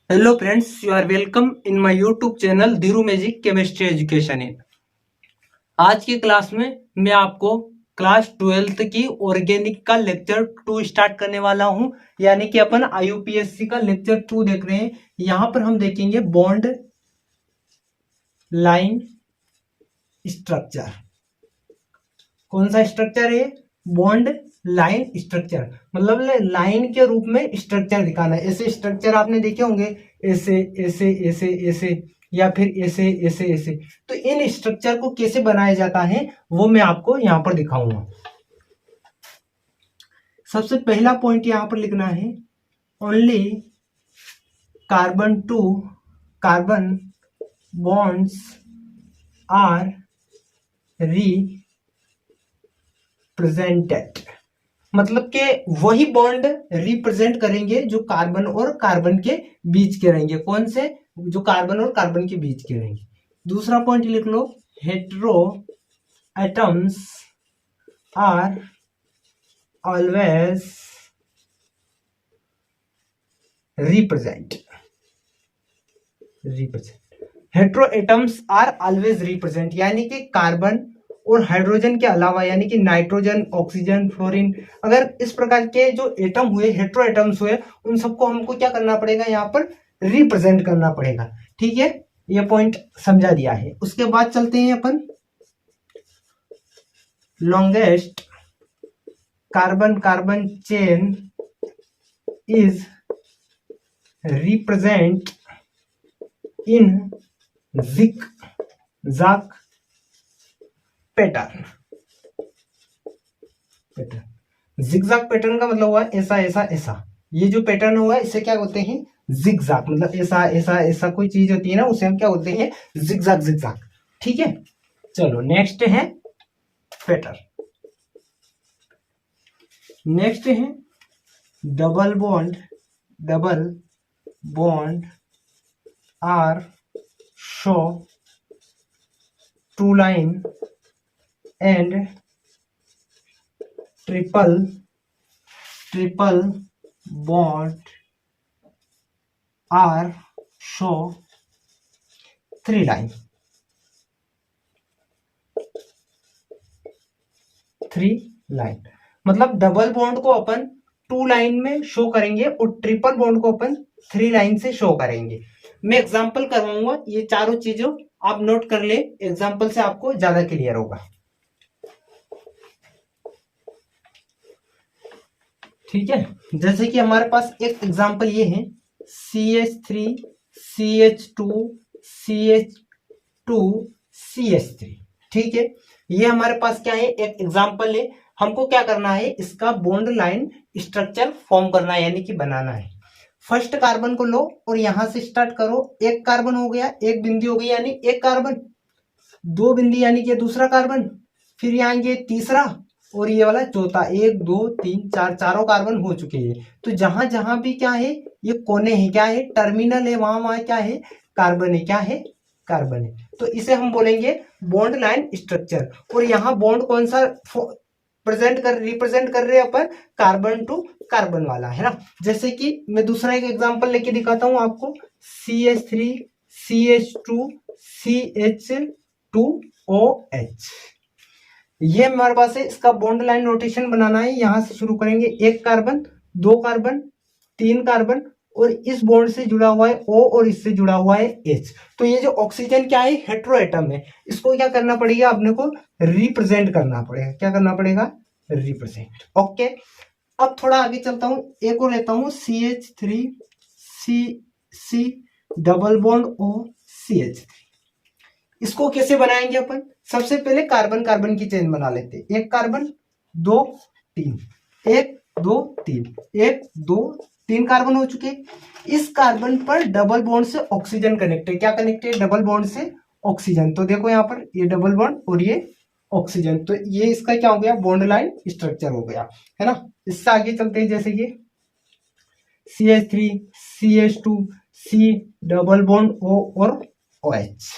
Hello friends, you are welcome in my YouTube channel Dheeru magic chemistry education in. आज की class में मैं आपको क्लास 12th की ऑर्गेनिक का लेक्चर 2 स्टार्ट करने वाला हूं। यानी कि अपन आईयूपीएससी का लेक्चर 2 देख रहे हैं। यहां पर हम देखेंगे बॉन्ड लाइन स्ट्रक्चर। कौन सा स्ट्रक्चर है? बॉन्ड लाइन स्ट्रक्चर, मतलब लाइन के रूप में स्ट्रक्चर दिखाना है। ऐसे स्ट्रक्चर आपने देखे होंगे, ऐसे ऐसे ऐसे ऐसे, या फिर ऐसे ऐसे ऐसे। तो इन स्ट्रक्चर को कैसे बनाया जाता है वो मैं आपको यहां पर दिखाऊंगा। सबसे पहला पॉइंट यहां पर लिखना है, only carbon to carbon bonds are represented. मतलब कि वही बॉन्ड रिप्रेजेंट करेंगे जो कार्बन और कार्बन के बीच के रहेंगे। कौन से? जो कार्बन और कार्बन के बीच के रहेंगे। दूसरा पॉइंट लिख लो, hetero atoms are always represent. Hetero atoms are always represent, यानी कि कार्बन और हाइड्रोजन के अलावा, यानी कि नाइट्रोजन, ऑक्सीजन, फ्लोरीन, अगर इस प्रकार के जो एटम हुए, हेटेरो एटम्स हुए, उन सबको हमको क्या करना पड़ेगा? यहाँ पर रिप्रेजेंट करना पड़ेगा। ठीक है, ये पॉइंट समझा दिया है। उसके बाद चलते हैं अपन, longest carbon carbon chain is represent in zigzag pattern. Zigzag pattern का मतलब हुआ ऐसा ऐसा ऐसा। ये जो पैटर्न हुआ इसे क्या बोलते हैं? जिगजैग। मतलब ऐसा ऐसा ऐसा कोई चीज होती है ना, उसे हम क्या बोलते हैं? Zigzag zigzag. ठीक है, चलो नेक्स्ट है पैटर्न। नेक्स्ट है double bond are show two line and triple bond are show 3 line. 3 line मतलब डबल बॉन्ड को अपन 2 लाइन में शो करेंगे और ट्रिपल बॉन्ड को अपन 3 लाइन से शो करेंगे। मैं एग्जांपल करवाऊंगा, ये चारों चीजों आप नोट कर ले, एग्जांपल से आपको ज्यादा क्लियर होगा। ठीक है, जैसे कि हमारे पास एक एग्जांपल ये है, CH3 CH2 CH2 CH3। ठीक है, ये हमारे पास क्या है? एक एग्जांपल है। हमको क्या करना है? इसका बॉन्ड लाइन स्ट्रक्चर फॉर्म करना है, यानी कि बनाना है। फर्स्ट कार्बन को लो और यहां से स्टार्ट करो। एक कार्बन हो गया, एक बिंदी हो गई, यानी एक कार्बन। 2 बिंदी यानी कि दूसरा कार्बन। फिर यहाँ ये तीसरा और ये वाला चौथा। 1 2 3 4, चारों कार्बन हो चुके हैं। तो जहां जहां भी क्या है? ये कोने हैं, क्या है? टर्मिनल है, वहां वहां क्या है? कार्बन है। क्या है? कार्बन है। तो इसे हम बोलेंगे बॉन्ड लाइन स्ट्रक्चर। और यहाँ बॉन्ड कौन सा रिप्रेजेंट कर रहे हैं अपन? कार्बन टू कार्बन वाला, है ना। जैसे कि मैं दूसरा एक एग्जांपल लेके दिखाता हूं आपको, CH3 CH2 CH2OH। ये हमारे पास है। इसका बॉन्ड लाइन नोटेशन बनाना है। यहां से शुरू करेंगे, 1 कार्बन, 2 कार्बन, 3 कार्बन, और इस बॉन्ड से जुड़ा हुआ है O और इससे जुड़ा हुआ है H। तो ये जो ऑक्सीजन क्या है? हेटेरो एटम है। इसको क्या करना पड़ेगा? अपने को रिप्रेजेंट करना पड़ेगा। क्या करना पड़ेगा? रिप्रेजेंट। ओके, अब थोड़ा आगे चलता हूं, एक और लेता हूं, CH3 C double bond O CH3। इसको कैसे बनाएंगे अपन? सबसे पहले कार्बन कार्बन की चेन बना लेते हैं। 1 कार्बन, 2 3, 1 2 3, 1 2 3 कार्बन हो चुके। इस कार्बन पर डबल बॉन्ड से ऑक्सीजन कनेक्टेड। क्या कनेक्टेड? डबल बॉन्ड से ऑक्सीजन। तो देखो यहाँ पर ये डबल बॉन्ड और ये ऑक्सीजन। तो ये इसका क्या हो गया? बॉन्ड लाइन स्ट्रक्चर हो गया, है ना। इससे आगे चलते हैं, जैसे कि CH3 CH2 C double bond O और OH।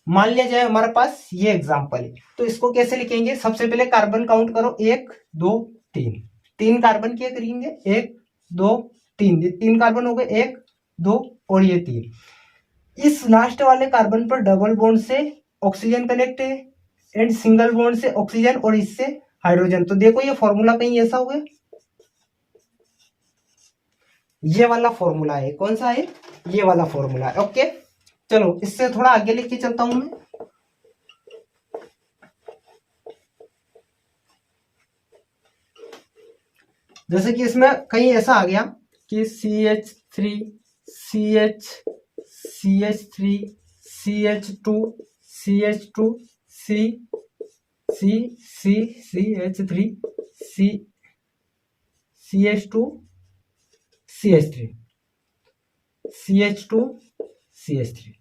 मान लिया जाए हमारे पास ये एग्जांपल है, तो इसको कैसे लिखेंगे? सबसे पहले कार्बन काउंट करो, 1 2 3। 3 कार्बन के करेंगे, 1 2 3, 3 कार्बन हो गए, 1 2 और ये 3। इस लास्ट वाले कार्बन पर डबल बॉन्ड से ऑक्सीजन कनेक्ट है एंड सिंगल बॉन्ड से ऑक्सीजन और इससे हाइड्रोजन। तो देखो ये फॉर्मूला कहीं ऐसा हो गया, ये वाला फॉर्मूला है। कौन सा है? ये वाला फॉर्मूला है। ओके चलो इससे थोड़ा आगे लेके चलता हूं मैं। जैसे कि इसमें कहीं ऐसा आ गया कि CH3 CH CH3 CH2 CH2 C C C CH3 C CH2 CH3 CH2 CH3।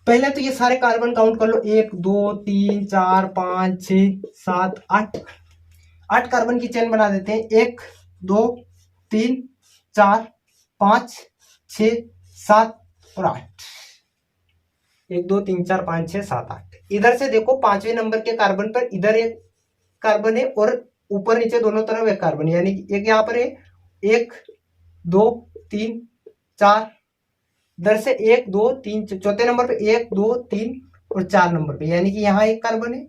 पहले तो ये सारे कार्बन काउंट कर लो, 1 2 3 4 5 6 7 8। 8 कार्बन की चेन बना देते हैं। 1 2 3 4 5 6 7 और 8। 1 2 3 4 5 6 7 8। इधर से देखो 5वें नंबर के कार्बन पर इधर एक कार्बन है और ऊपर नीचे दोनों तरफ एक कार्बन, यानी कि एक यहाँ पर है, 1 2 3 4। इधर से 1 2 3 चौथे नंबर पे 1 2 3 और 4 नंबर पे, यानी कि यहाँ एक कार्बन है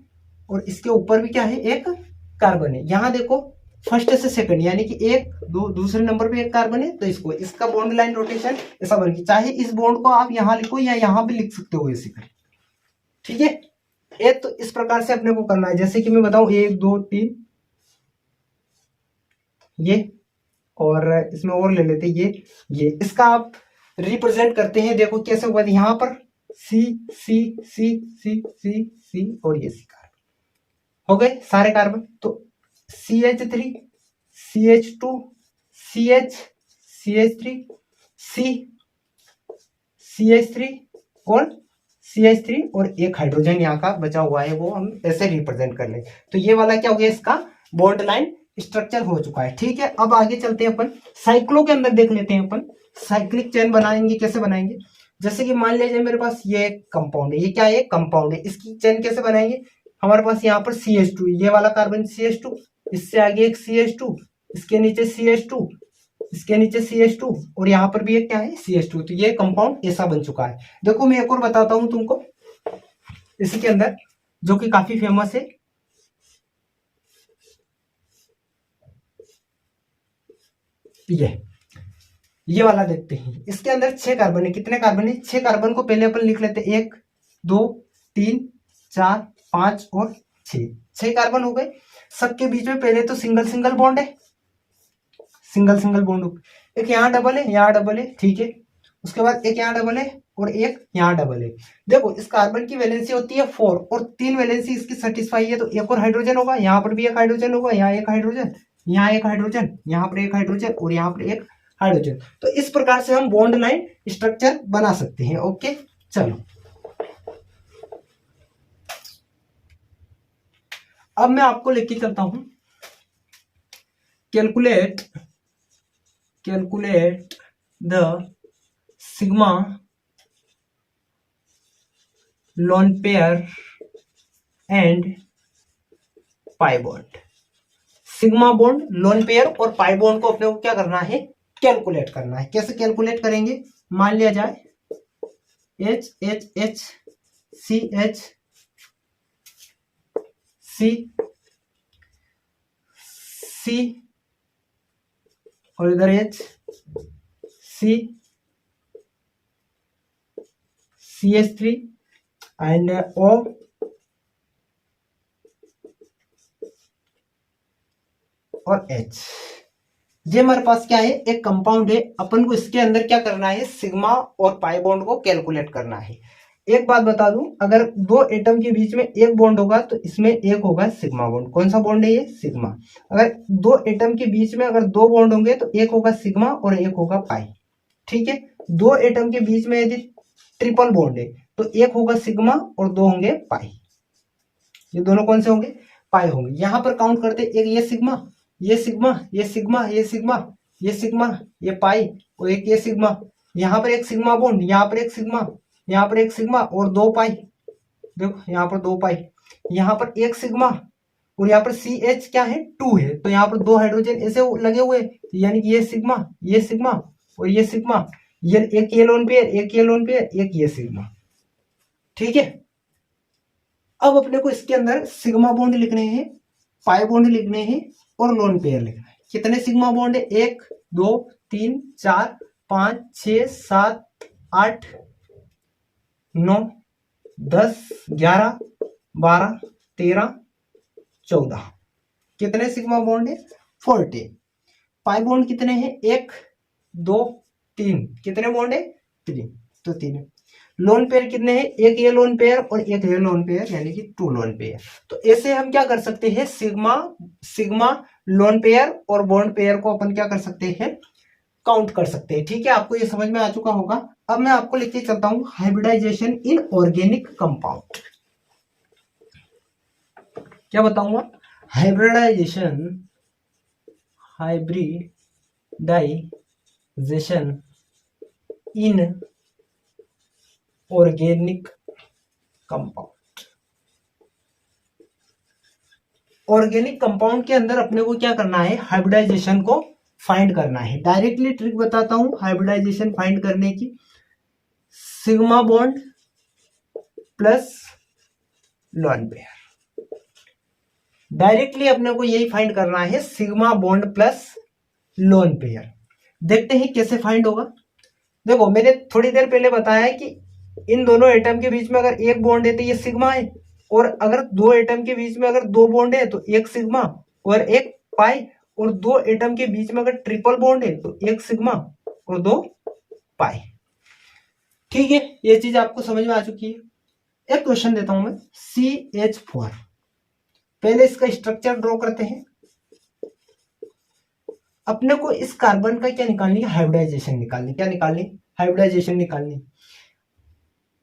और इसके ऊपर भी क्या है? एक कार्बन है। यहाँ देखो फर्स्ट से सेकंड, यानी कि 1 2 दूसरे नंबर पे एक कार्बन है, तो इसको इसका बॉन्ड लाइन रोटेशन ऐसा बनेगी। चाहे इस बॉन्ड को आप यहाँ लिखो या यहाँ भी लिख सकते हो ऐसे कर, ठीक है। एक तो इस प्रकार से अपने को करना है। जैसे कि मैं बताऊं 1 2 3 ये, और इसमें और ले लेते ये इसका आप रिप्रेजेंट करते हैं। देखो कैसे होगा, यहाँ पर सी सी सी सी सी सी और ये सी कार्बन हो गए सारे कार्बन। तो CH3 CH2 CH CH3 C CH3 और CH3 और एक हाइड्रोजन यहाँ का बचा हुआ है, वो हम ऐसे रिप्रेजेंट कर ले। तो ये वाला क्या हो गया? इसका बॉन्ड लाइन स्ट्रक्चर हो चुका है, ठीक है। अब आगे चलते हैं अपन साइक्लो के अंदर देख लेते हैं अपन साइक्लिक चेन बनाएंगे। कैसे बनाएंगे? जैसे कि मान लीजिए मेरे पास ये कंपाउंड है, ये क्या है? कंपाउंड है। इसकी चेन कैसे बनाएंगे? हमारे पास यहाँ पर CH2, ये वाला कार्बन CH2, इससे आगे एक CH2, इसके नीचे CH2, इसके नीचे CH2 और यहाँ पर भी एक क्या है? CH2। तो ये कंपाउंड ऐसा बन चुका है। देखो मैं एक और बताता हूं तुमको इसी के अंदर, जो कि काफी फेमस है। ये वाला देखते हैं। इसके अंदर 6 कार्बन है। कितने कार्बन है? 6 कार्बन को पहले अपन लिख लेते हैं, 1 2 3 4 5 और 6। 6 कार्बन हो गए। सबके बीच में पहले तो सिंगल सिंगल बॉन्ड है, सिंगल सिंगल बॉन्ड। एक यहाँ डबल है, यहाँ डबल है, ठीक है। उसके बाद एक यहाँ डबल है और एक यहाँ डबल है। देखो इस कार्बन की वैलेंसी होती है 4 और 3 वैलेंसी इसकी सेटिस्फाई है, तो एक और हाइड्रोजन होगा, यहाँ पर भी एक हाइड्रोजन होगा, यहाँ एक हाइड्रोजन, यहाँ एक हाइड्रोजन, यहाँ पर एक हाइड्रोजन और यहाँ पर एक हाइड्रोजन। तो इस प्रकार से हम बॉन्ड लाइन स्ट्रक्चर बना सकते हैं। ओके चलो अब मैं आपको लेके चलता हूं calculate the sigma lone pair and pi bond. Sigma bond, lone pair और पाई बॉन्ड को अपने को क्या करना है? कैलकुलेट करना है। कैसे कैलकुलेट करेंगे? मान लिया जाए H H H C H C C और इधर H C CH3 and O और H। ये हमारे पास क्या है? एक कंपाउंड है। अपन को इसके अंदर क्या करना है? सिग्मा और पाई बॉन्ड को कैलकुलेट करना है। एक बात बता दूं, अगर 2 एटम के बीच में एक बॉन्ड होगा तो इसमें एक होगा सिग्मा बॉन्ड। कौन सा बॉन्ड है ये? सिग्मा। अगर 2 एटम के बीच में अगर 2 बॉन्ड होंगे तो एक होगा सिग्मा और एक होगा पाई, ठीक है। 2 एटम के बीच में यदि ट्रिपल बॉन्ड है तो एक होगा सिग्मा और 2 होंगे पाई। ये दोनों कौन से होंगे? पाई होंगे। यहां पर काउंट करते, एक ये सिग्मा, ये सिग्मा, ये सिग्मा, ये सिग्मा, ये सिग्मा, ये पाई और एक ये सिग्मा। यहाँ पर एक सिग्मा बॉन्ड, यहाँ पर एक सिग्मा, यहाँ पर एक सिग्मा और 2 पाई। देखो यहाँ पर 2 पाई, यहाँ पर एक सिग्मा और यहाँ पर CH क्या है? 2 है। तो यहाँ पर 2 हाइड्रोजन ऐसे लगे हुए, यानी कि ये सिग्मा और ये सिग्मा। ये एक ये लोन पेयर, एक ये लोन पेयर, एक ये सिग्मा। ठीक है, अब अपने को इसके अंदर सिग्मा बॉन्ड लिखने हैं, पाई बॉन्ड लिखने हैं और लोन पेयर लिखना है। कितने सिग्मा बॉन्ड है? 1 2 3 4 5 6 7 8 9 10 11 12 13 14। कितने सिग्मा बॉन्ड है? 14। पाई बॉन्ड कितने हैं? 1 2 3। कितने बॉन्ड है? 3, तो 3 है। लोन पेयर कितने हैं? एक ये लोन पेयर और एक ये लोन पेयर, यानी कि 2 लोन पेयर। तो ऐसे हम क्या कर सकते हैं, सिग्मा सिग्मा लोन पेयर और बॉन्ड पेयर को अपन क्या कर सकते हैं, काउंट कर सकते हैं। ठीक है, आपको ये समझ में आ चुका होगा। अब मैं आपको लेके चलता हूं हाइब्रिडाइजेशन इन ऑर्गेनिक कंपाउंड। क्या बताऊंगा? Hybridization in organic compound. Organic compound के अंदर अपने को क्या करना है, हाइब्रिडाइजेशन को फाइंड करना है। डायरेक्टली ट्रिक बताता हूं हाइब्रिडाइजेशन फाइंड करने की। Sigma bond plus lone pair, directly अपने को यही फाइंड करना है, sigma bond plus lone pair. देखते हैं कैसे फाइंड होगा। देखो, मैंने थोड़ी देर पहले बताया कि इन दोनों एटम के बीच में अगर एक बॉन्ड है तो ये सिग्मा है, और अगर दो एटम के बीच में अगर दो बॉन्ड है तो एक सिग्मा और एक पाई, और दो एटम के बीच में अगर ट्रिपल बॉन्ड है तो एक सिग्मा और 2 पाई। ठीक है, ये चीज आपको समझ में आ चुकी है। एक क्वेश्चन देता हूं मैं, CH4। पहले इसका स्ट्रक्चर ड्रॉ करते हैं। अपने को इस कार्बन का क्या निकालनी है, हाइब्रिडाइजेशन निकालनी। क्या निकालनी? हाइब्रिडाइजेशन निकालनी।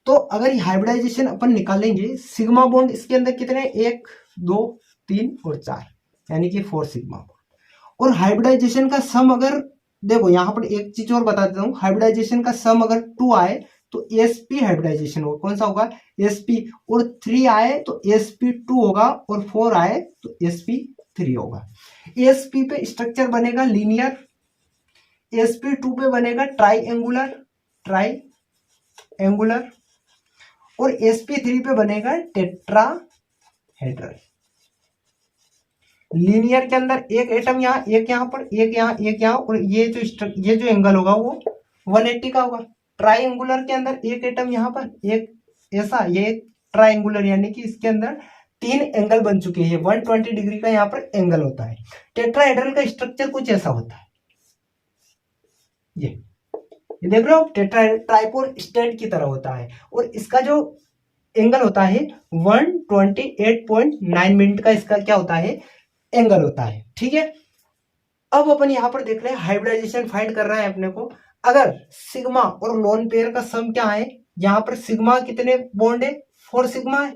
तो अगर हाइब्रिडाइजेशन अपन निकालेंगे, सिग्मा बॉन्ड इसके अंदर कितने? 1 2 3 और 4, यानी कि 4 सिग्मा बॉन्ड। और हाइब्रिडाइजेशन का सम अगर, देखो यहां पर एक चीज और बता देता हूं, हाइब्रिडाइजेशन का सम अगर 2 आए तो sp हाइब्रिडाइजेशन होगा। कौन सा होगा? sp। और 3 आए तो sp2 होगा, और 4 आए तो sp3 होगा। sp पे स्ट्रक्चर बनेगा लीनियर, sp2 पे बनेगा ट्राई एंगुलर, और sp3 पे बनेगा टेट्राहेड्रल। लीनियर के अंदर एक एटम यहाँ, एक यहाँ पर, एक यहाँ, एक यहाँ, और ये जो एंगल होगा वो 180 का होगा। ट्राइंगुलर के अंदर एक एटम यहाँ पर, एक ऐसा, ये ट्राइंगुलर, यानी कि इसके अंदर 3 एंगल बन चुके हैं। 120 डिग्री का यहाँ पर एंगल होता है। टेट्राहेड्रल का स्ट्रक्चर कुछ ऐसा होता है, ये देख रहे हो, ट्राइपोड स्टैंड की तरह होता है, और इसका जो एंगल होता है 128.9 मिनट का इसका क्या होता है, एंगल होता है। ठीक है, अब अपन यहां पर देख रहे हैं हाइब्रिडाइजेशन फाइंड कर रहा है अपने को। अगर सिग्मा और लोन पेयर का सम क्या है, यहां पर सिग्मा कितने बॉन्ड है? 4 सिग्मा है।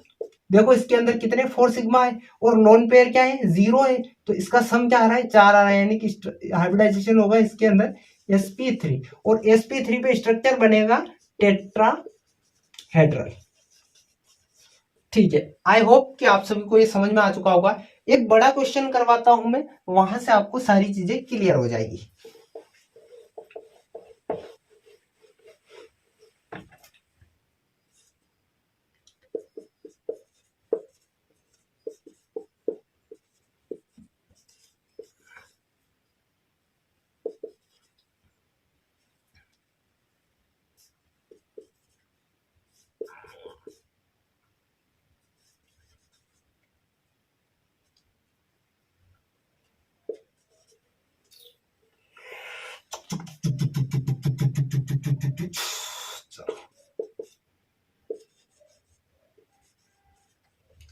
देखो इसके अंदर कितने? 4 सिग्मा है, और लोन पेयर क्या है? 0 है, तो इसका सम क्या आ रहा है? 4 आ रहा है, यानी कि हाइब्रिडाइजेशन होगा इसके अंदर sp3, और sp3 पे स्ट्रक्चर बनेगा टेट्राहेड्रल। ठीक है, आई होप कि आप सभी को ये समझ में आ चुका होगा। एक बड़ा क्वेश्चन करवाता हूं मैं, वहां से आपको सारी चीजें क्लियर हो जाएगी।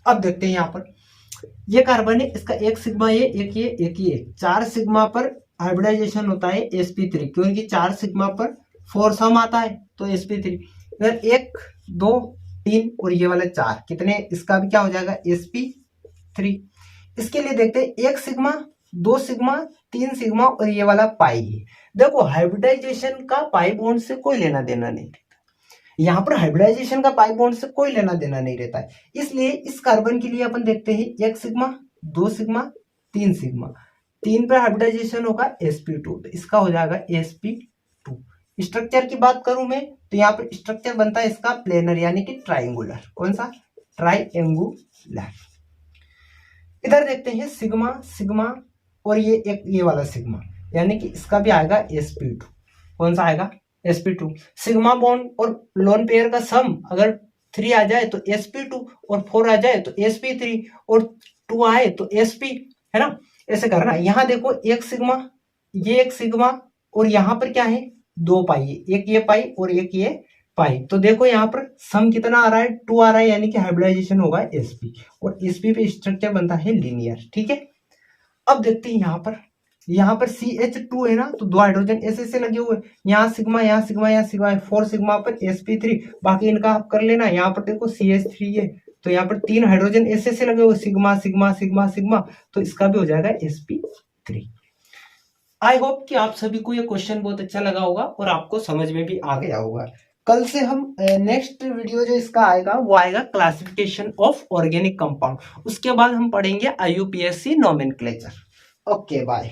अब देखते हैं, यहां पर ये कार्बन है, इसका एक सिग्मा ये, एक ये, एक ये, 4 सिग्मा पर हाइब्रिडाइजेशन होता है sp3, क्योंकि 4 सिग्मा पर 4 सम आता है, तो sp3। अगर 1 2 3 और ये वाला 4, कितने? इसका भी क्या हो जाएगा? sp3। इसके लिए देखते हैं, 1 सिग्मा, 2 सिग्मा, 3 सिग्मा, और ये वाला पाई है। देखो हाइब्रिडाइजेशन का पाई बॉन्ड से कोई लेना देना नहीं, यहां पर हाइब्रिडाइजेशन का पाई बॉन्ड से कोई लेना देना नहीं रहता है। इसलिए इस कार्बन के लिए अपन देखते हैं, 1 सिग्मा, 2 सिग्मा, 3 सिग्मा, 3 पर हाइब्रिडाइजेशन होगा sp2, तो इसका हो जाएगा sp2। स्ट्रक्चर की बात करूं मैं तो यहाँ पर स्ट्रक्चर बनता है इसका प्लेनर यानी कि ट्राइंगुलर। कौन सा? ट्राइंगुलर। इधर देखते हैं सिग्मा, सिग्मा और ये वाला सिग्मा, यानी कि इसका भी आएगा sp2। कौन सा आएगा? sp2। सिग्मा बॉन्ड और लोन पेयर का सम अगर 3 आ जाए तो sp2 और 4 आ जाए तो sp3 और 2 आए तो sp, है ना? ऐसे करना है। यहाँ देखो एक सिग्मा, ये एक सिग्मा और यहाँ पर क्या है? 2 पाई, एक ये पाई और एक ये पाई। तो देखो यहाँ पर सम कितना आ रहा है? 2 आ रहा है, यानी कि हाइब्रिडाइजेशन होगा sp और sp पे स्ट्रक्चर बनता है लीनियर। ठीक है, अब देखते हैं यहाँ पर CH2 है ना, तो 2 हाइड्रोजन ऐसे लगे हुए, यहाँ सिग्मा, यहाँ सिग्मा, यहाँ सिग्मा है, 4 सिग्मा पर sp3, बाकी इनका आप कर लेना। यहाँ पर देखो CH3 है, तो यहाँ पर 3 हाइड्रोजन ऐसे लगे हुए, सिग्मा सिग्मा सिग्मा सिग्मा, तो इसका भी हो जाएगा sp3। आई होप कि आप सभी को ये क्वेश्चन बहुत अच्छा लगा होगा और आपको समझ में भी आ गया होगा। कल से हम नेक्स्ट वीडियो जो इसका आएगा वो आएगा क्लासिफिकेशन ऑफ ऑर्गेनिक कंपाउंड। उसके बाद हम पढ़ेंगे IUPAC नोमेनक्लेचर। Okay bye.